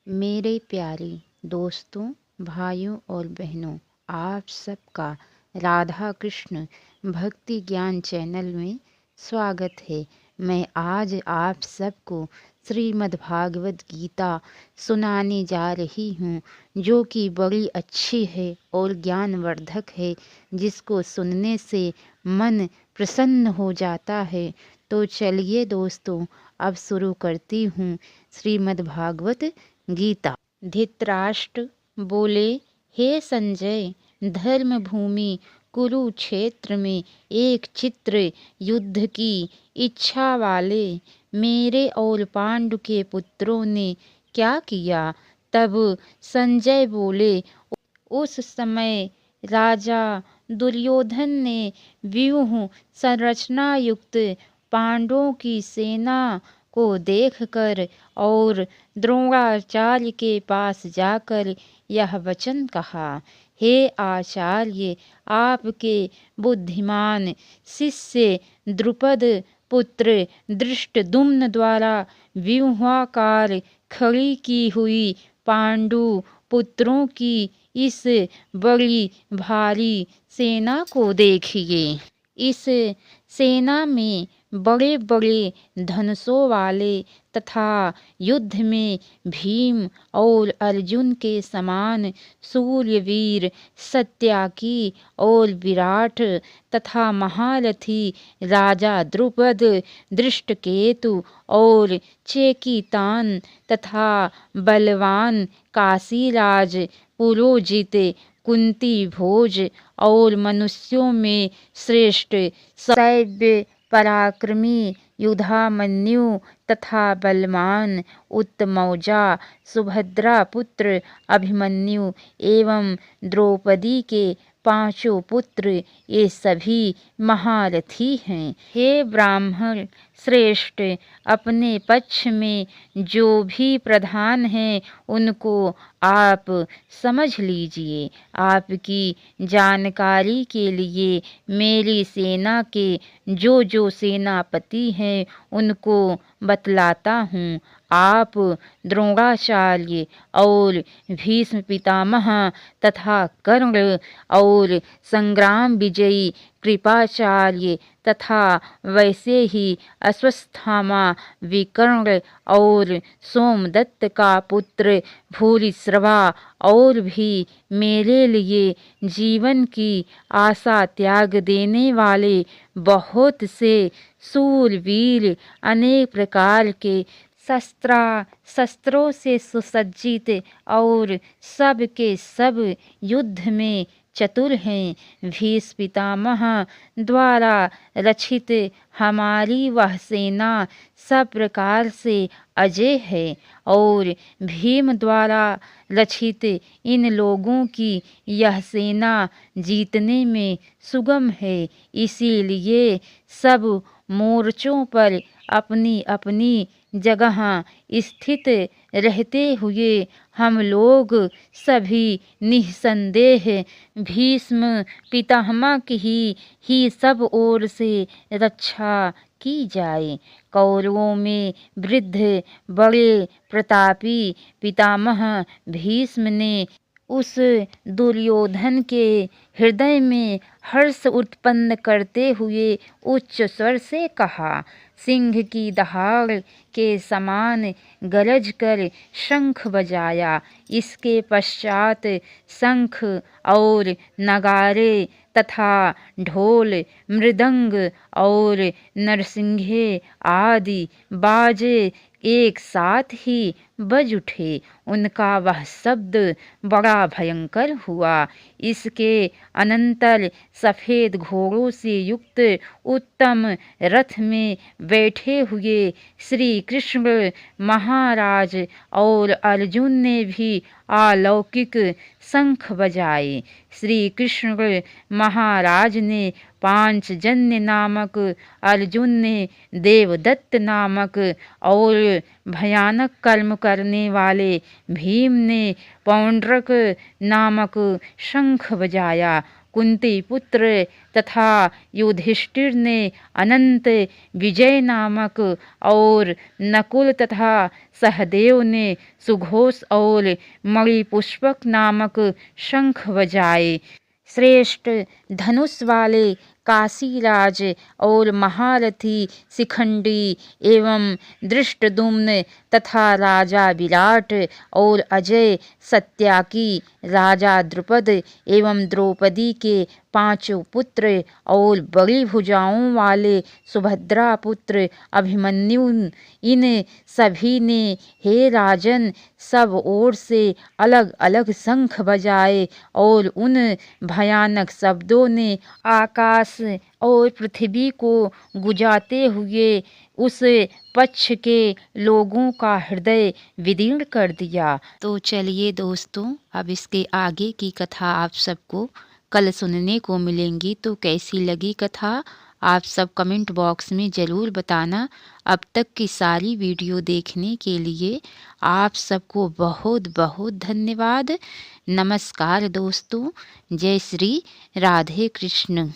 मेरे प्यारे दोस्तों, भाइयों और बहनों, आप सबका राधा कृष्ण भक्ति ज्ञान चैनल में स्वागत है। मैं आज आप सबको श्रीमद् भागवत गीता सुनाने जा रही हूँ, जो कि बड़ी अच्छी है और ज्ञानवर्धक है, जिसको सुनने से मन प्रसन्न हो जाता है। तो चलिए दोस्तों, अब शुरू करती हूँ श्रीमद् भागवत गीता। धृतराष्ट्र बोले, हे संजय, धर्म भूमि कुरुक्षेत्र में एक चित्र युद्ध की इच्छा वाले मेरे और पांडु के पुत्रों ने क्या किया। तब संजय बोले, उस समय राजा दुर्योधन ने व्यूह संरचना युक्त पांडवों की सेना को देखकर और द्रोणाचार्य के पास जाकर यह वचन कहा, हे आचार्य, आपके बुद्धिमान शिष्य द्रुपद पुत्र धृष्टद्युम्न द्वारा व्यूहाकार खड़ी की हुई पांडु पुत्रों की इस बड़ी भारी सेना को देखिए। इस सेना में बड़े बड़े धनुषों वाले तथा युद्ध में भीम और अर्जुन के समान सूर्यवीर, सत्याकी और विराट तथा महारथी राजा द्रुपद, दृष्टकेतु और चेकितान तथा बलवान काशीराज, पुरोजित, कुंती भोज और मनुष्यों में श्रेष्ठ शैव्य पराक्रमी युधामन्यु तथा बलवान उत्तमौजा सुभद्रा पुत्र अभिमन्यु एवं द्रौपदी के पांचों पुत्र, ये सभी महारथी हैं। हे ब्राह्मण श्रेष्ठ, अपने पक्ष में जो भी प्रधान हैं उनको आप समझ लीजिए। आपकी जानकारी के लिए मेरी सेना के जो जो सेनापति हैं उनको बतलाता हूँ। आप द्रोणाचार्य और भीष्म पितामह तथा कर्ण और संग्राम विजयी कृपाचार्य तथा वैसे ही अश्वत्थामा, विकर्ण और सोमदत्त का पुत्र भूरिश्रवा और भी मेरे लिए जीवन की आशा त्याग देने वाले बहुत से शूरवीर, अनेक प्रकार के शस्त्रों से सुसज्जित और सब के सब युद्ध में चतुर हैं। भीष्म पितामह द्वारा रचित हमारी वह सेना सब प्रकार से अजय है और भीम द्वारा रचित इन लोगों की यह सेना जीतने में सुगम है। इसीलिए सब मोर्चों पर अपनी अपनी जगह स्थित रहते हुए हम लोग सभी निस्संदेह भीष्म पितामह की ही सब ओर से रक्षा की जाए। कौरवों में वृद्ध बड़े प्रतापी पितामह भीष्म ने उस दुर्योधन के हृदय में हर्ष उत्पन्न करते हुए उच्च स्वर से कहा, सिंह की दहाड़ के समान गरज कर शंख बजाया। इसके पश्चात शंख और नगारे तथा ढोल, मृदंग और नरसिंघे आदि बाजे एक साथ ही बज उठे। उनका वह शब्द बड़ा भयंकर हुआ। इसके अनंतर सफेद घोड़ों से युक्त उत्तम रथ में बैठे हुए श्री कृष्ण महाराज और अर्जुन ने भी अलौकिक शंख बजाए। श्री कृष्ण महाराज ने पांचजन्य नामक, अर्जुन ने देवदत्त नामक और भयानक कर्म करने वाले भीम ने पौंड्रक नामक शंख बजाया। कुंती पुत्र तथा युधिष्ठिर ने अनंत विजय नामक और नकुल तथा सहदेव ने सुघोष और मणिपुष्पक नामक शंख बजाए। श्रेष्ठ धनुष वाले काशीराज और महारथी शिखंडी एवं धृष्टद्युम्न तथा राजा विराट और अजय सत्याकी राजा द्रुपद एवं द्रौपदी के 5 पुत्र और बड़ी भुजाओं वाले सुभद्रा पुत्र अभिमन्यु, इन सभी ने हे राजन सब ओर से अलग अलग शंख बजाए और उन भयानक शब्दों ने आकाश और पृथ्वी को गुजाते हुए उस पक्ष के लोगों का हृदय विदीर्ण कर दिया। तो चलिए दोस्तों, अब इसके आगे की कथा आप सबको कल सुनने को मिलेंगी। तो कैसी लगी कथा आप सब कमेंट बॉक्स में ज़रूर बताना। अब तक की सारी वीडियो देखने के लिए आप सबको बहुत बहुत धन्यवाद। नमस्कार दोस्तों, जय श्री राधे कृष्ण।